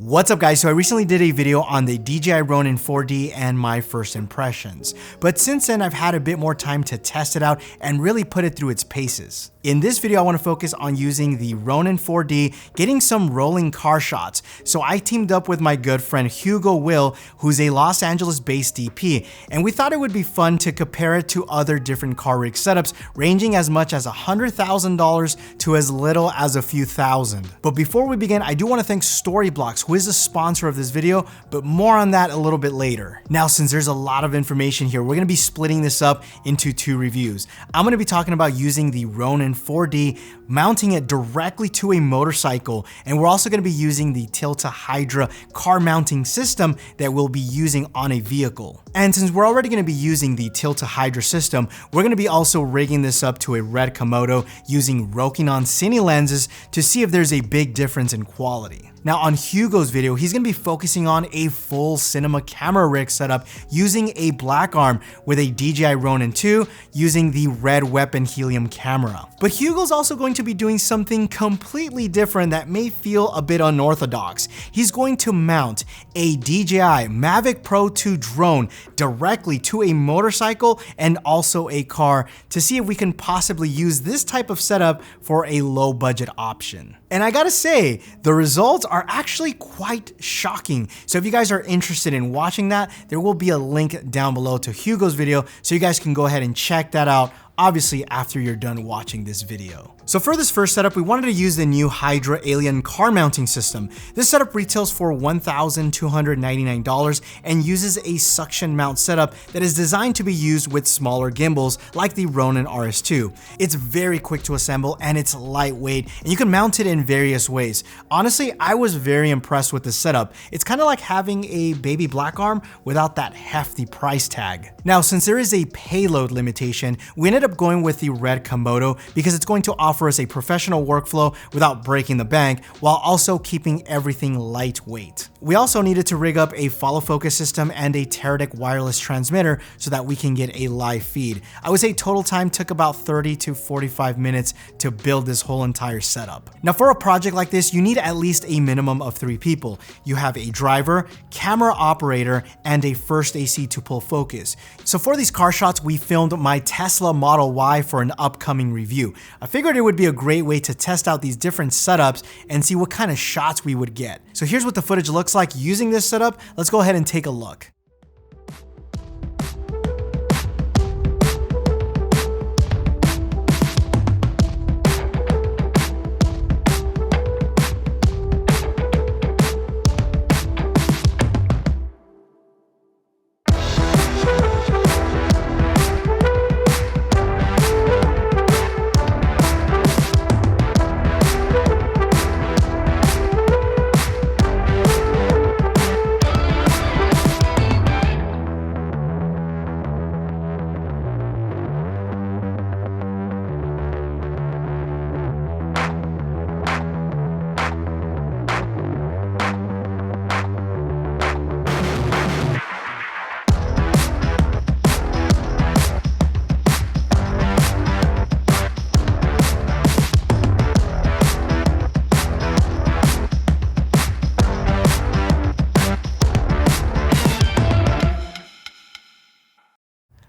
What's up guys, so I recently did a video on the DJI Ronin 4D and my first impressions. But since then I've had a bit more time to test it out and really put it through its paces. In this video I want to focus on using the Ronin 4D, getting some rolling car shots. So I teamed up with my good friend Hugo Will, who's a Los Angeles based DP, and we thought it would be fun to compare it to other different car rig setups ranging as much as $100,000 to as little as a few thousand. But before we begin, I do want to thank Storyblocks, who is the sponsor of this video, but more on that a little bit later. Now, since there's a lot of information here, we're going to be splitting this up into two reviews. I'm going to be talking about using the Ronin 4D, mounting it directly to a motorcycle, and we're also going to be using the Tilta Hydra car mounting system that we'll be using on a vehicle. And since we're already going to be using the Tilta Hydra system, we're going to be also rigging this up to a RED Komodo using Rokinon Cine lenses to see if there's a big difference in quality. Now on Hugo's video, he's going to be focusing on a full cinema camera rig setup using a black arm with a DJI Ronin 2 using the red weapon helium camera. But Hugo's also going to be doing something completely different that may feel a bit unorthodox. He's going to mount a DJI Mavic Pro 2 drone directly to a motorcycle and also a car to see if we can possibly use this type of setup for a low budget option. And I gotta say, the results are actually quite shocking. So if you guys are interested in watching that, there will be a link down below to Hugo's video so you guys can go ahead and check that out, obviously after you're done watching this video. So for this first setup, we wanted to use the new Hydra Alien car mounting system. This setup retails for $1,299 and uses a suction mount setup that is designed to be used with smaller gimbals like the Ronin RS2. It's very quick to assemble and it's lightweight, and you can mount it in various ways. Honestly, I was very impressed with the setup. It's kind of like having a baby black arm without that hefty price tag. Now, since there is a payload limitation, we ended up going with the RED Komodo because it's going to offer us a professional workflow without breaking the bank while also keeping everything lightweight. We also needed to rig up a follow focus system and a Teradek wireless transmitter so that we can get a live feed. I would say total time took about 30 to 45 minutes to build this whole entire setup. Now for a project like this, you need at least a minimum of 3 people. You have a driver, camera operator, and a first AC to pull focus. So for these car shots, we filmed my Tesla Model Y for an upcoming review. I figured it would be a great way to test out these different setups and see what kind of shots we would get. So here's what the footage looks like using this setup. Let's go ahead and take a look.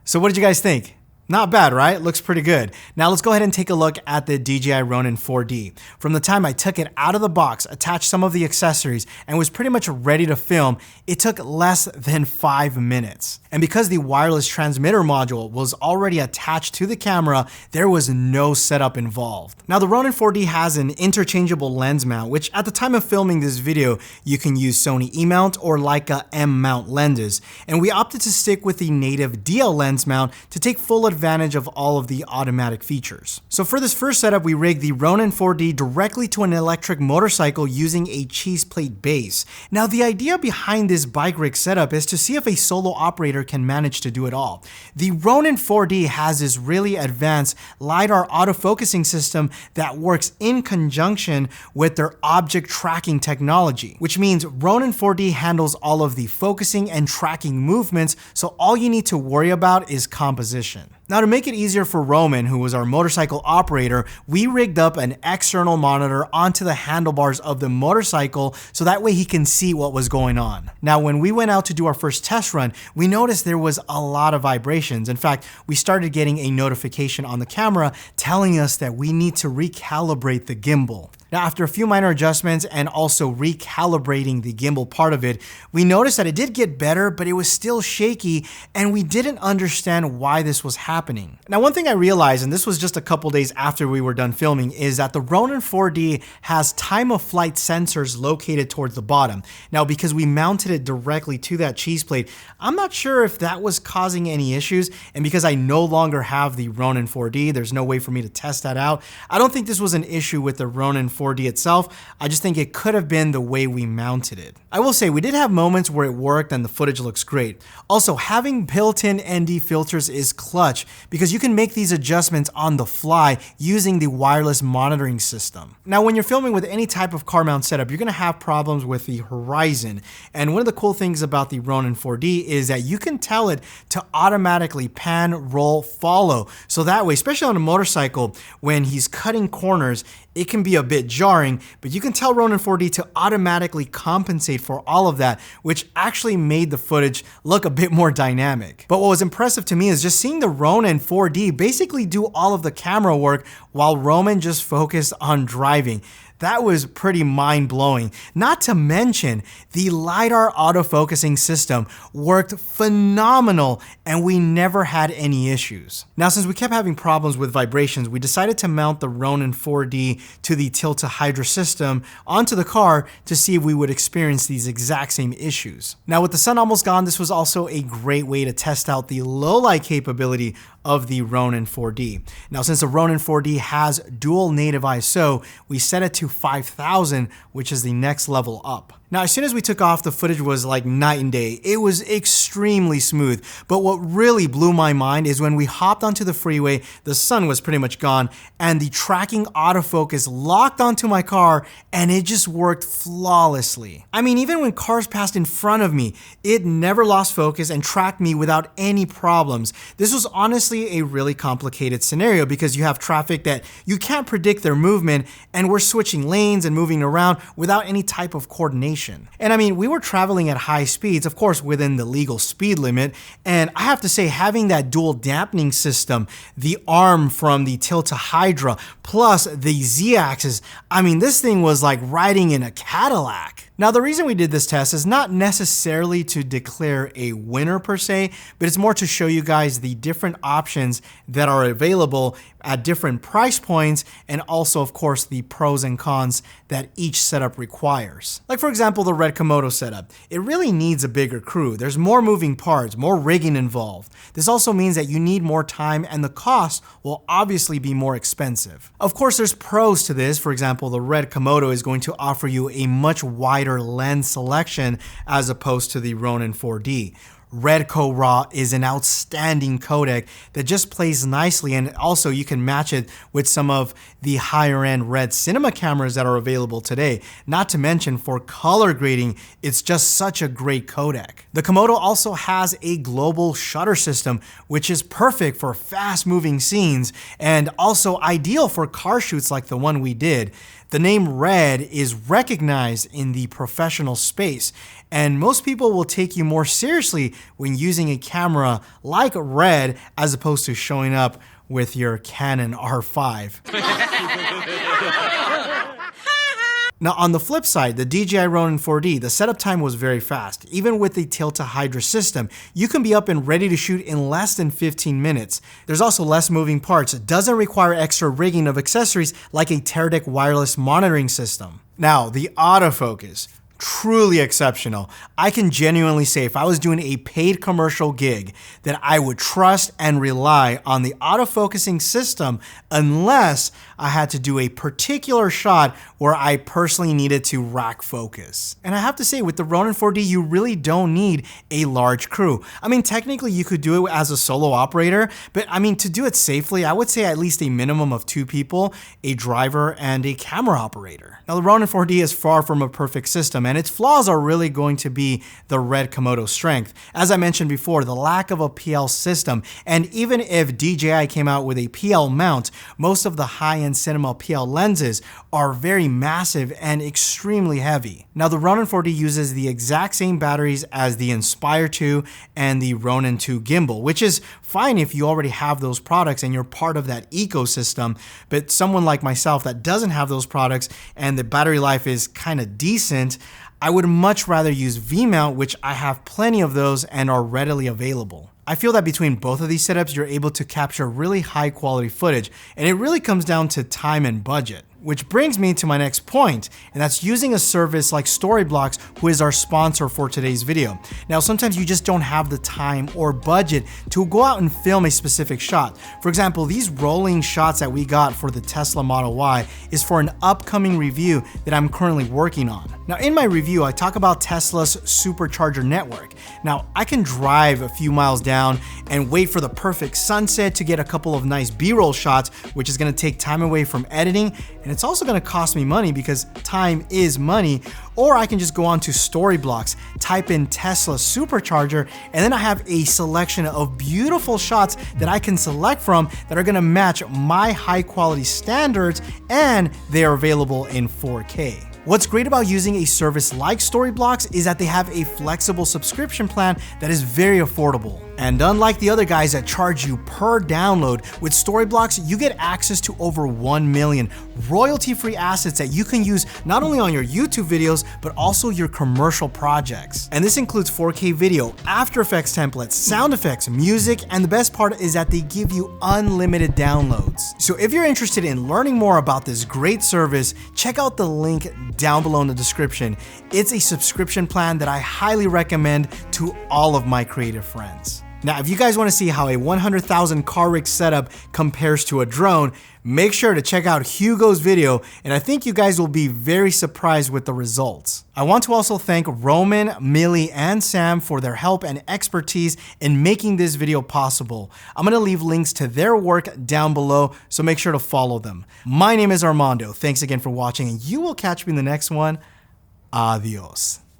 So what did you guys think? Not bad, right? Looks pretty good. Now let's go ahead and take a look at the DJI Ronin 4D. From the time I took it out of the box, attached some of the accessories, and was pretty much ready to film, it took less than 5 minutes. And because the wireless transmitter module was already attached to the camera, there was no setup involved. Now the Ronin 4D has an interchangeable lens mount, which at the time of filming this video, you can use Sony E-mount or Leica M-mount lenses. And we opted to stick with the native DL lens mount to take full advantage of all of the automatic features. So for this first setup, we rigged the Ronin 4D directly to an electric motorcycle using a cheese plate base. Now the idea behind this bike rig setup is to see if a solo operator can manage to do it all. The Ronin 4D has this really advanced LiDAR autofocusing system that works in conjunction with their object tracking technology, which means Ronin 4D handles all of the focusing and tracking movements, so all you need to worry about is composition. Now, to make it easier for Roman, who was our motorcycle operator, we rigged up an external monitor onto the handlebars of the motorcycle so that way he can see what was going on. Now, when we went out to do our first test run, we noticed there was a lot of vibrations. In fact, we started getting a notification on the camera telling us that we need to recalibrate the gimbal. Now, after a few minor adjustments and also recalibrating the gimbal part of it, we noticed that it did get better, but it was still shaky, and we didn't understand why this was happening. Now, one thing I realized, and this was just a couple days after we were done filming, is that the Ronin 4D has time of flight sensors located towards the bottom. Now, because we mounted it directly to that cheese plate, I'm not sure if that was causing any issues, and because I no longer have the Ronin 4D, there's no way for me to test that out. I don't think this was an issue with the Ronin 4D itself. I just think it could have been the way we mounted it. I will say we did have moments where it worked and the footage looks great. Also, having built-in ND filters is clutch because you can make these adjustments on the fly using the wireless monitoring system. Now, when you're filming with any type of car mount setup, you're gonna have problems with the horizon. And one of the cool things about the Ronin 4D is that you can tell it to automatically pan, roll, follow. So that way, especially on a motorcycle, when he's cutting corners, it can be a bit jarring, but you can tell Ronin 4D to automatically compensate for all of that, which actually made the footage look a bit more dynamic. But what was impressive to me is just seeing the Ronin 4D basically do all of the camera work while Roman just focused on driving. That was pretty mind-blowing. Not to mention, the LiDAR autofocusing system worked phenomenal and we never had any issues. Now, since we kept having problems with vibrations, we decided to mount the Ronin 4D to the Tilta Hydra system onto the car to see if we would experience these exact same issues. Now, with the sun almost gone, this was also a great way to test out the low-light capability of the Ronin 4D. Now, since the Ronin 4D has dual native ISO, we set it to 5000, which is the next level up. Now, as soon as we took off, the footage was like night and day. It was extremely smooth. But what really blew my mind is when we hopped onto the freeway, the sun was pretty much gone, and the tracking autofocus locked onto my car, and it just worked flawlessly. I mean, even when cars passed in front of me, it never lost focus and tracked me without any problems. This was honestly a really complicated scenario because you have traffic that you can't predict their movement, and we're switching lanes and moving around without any type of coordination. And I mean, we were traveling at high speeds, of course, within the legal speed limit. And I have to say, having that dual dampening system, the arm from the Tilta Hydra, plus the Z-axis, I mean, this thing was like riding in a Cadillac. Now, the reason we did this test is not necessarily to declare a winner per se, but it's more to show you guys the different options that are available at different price points, and also, of course, the pros and cons that each setup requires. Like, for example, the RED Komodo setup. It really needs a bigger crew. There's more moving parts, more rigging involved. This also means that you need more time, and the cost will obviously be more expensive. Of course, there's pros to this. For example, the RED Komodo is going to offer you a much wider lens selection as opposed to the Ronin 4D. RED Raw is an outstanding codec that just plays nicely, and also you can match it with some of the higher end RED cinema cameras that are available today. Not to mention, for color grading, it's just such a great codec. The Komodo also has a global shutter system, which is perfect for fast moving scenes and also ideal for car shoots like the one we did. The name RED is recognized in the professional space, and most people will take you more seriously when using a camera like RED as opposed to showing up with your Canon R5. Now, on the flip side, the DJI Ronin 4D, the setup time was very fast. Even with the Tilta Hydra system, you can be up and ready to shoot in less than 15 minutes. There's also less moving parts. It doesn't require extra rigging of accessories like a Teradek wireless monitoring system. Now, the autofocus. Truly exceptional. I can genuinely say if I was doing a paid commercial gig that I would trust and rely on the autofocusing system unless I had to do a particular shot where I personally needed to rack focus. And I have to say, with the Ronin 4D, you really don't need a large crew. I mean, technically you could do it as a solo operator, but I mean, to do it safely, I would say at least a minimum of 2 people, a driver and a camera operator. Now, the Ronin 4D is far from a perfect system, and its flaws are really going to be the RED Komodo strength. As I mentioned before, the lack of a PL system, and even if DJI came out with a PL mount, most of the high-end cinema PL lenses are very massive and extremely heavy. Now, the Ronin 4D uses the exact same batteries as the Inspire 2 and the Ronin 2 gimbal, which is fine if you already have those products and you're part of that ecosystem. But someone like myself that doesn't have those products and the battery life is kind of decent, I would much rather use V-mount, which I have plenty of those and are readily available. I feel that between both of these setups, you're able to capture really high quality footage, and it really comes down to time and budget. Which brings me to my next point, and that's using a service like Storyblocks, who is our sponsor for today's video. Now, sometimes you just don't have the time or budget to go out and film a specific shot. For example, these rolling shots that we got for the Tesla Model Y is for an upcoming review that I'm currently working on. Now, in my review, I talk about Tesla's supercharger network. Now, I can drive a few miles down and wait for the perfect sunset to get a couple of nice B-roll shots, which is gonna take time away from editing, and it's also gonna cost me money because time is money. Or I can just go on to Storyblocks, type in Tesla supercharger, and then I have a selection of beautiful shots that I can select from that are gonna match my high quality standards, and they are available in 4K. What's great about using a service like Storyblocks is that they have a flexible subscription plan that is very affordable. And unlike the other guys that charge you per download, with Storyblocks, you get access to over 1 million royalty-free assets that you can use not only on your YouTube videos, but also your commercial projects. And this includes 4K video, After Effects templates, sound effects, music, and the best part is that they give you unlimited downloads. So if you're interested in learning more about this great service, check out the link down below in the description. It's a subscription plan that I highly recommend to all of my creative friends. Now, if you guys want to see how a 100,000 car rig setup compares to a drone, make sure to check out Hugo's video, and I think you guys will be very surprised with the results. I want to also thank Roman, Millie, and Sam for their help and expertise in making this video possible. I'm going to leave links to their work down below, so make sure to follow them. My name is Armando. Thanks again for watching, and you will catch me in the next one. Adios.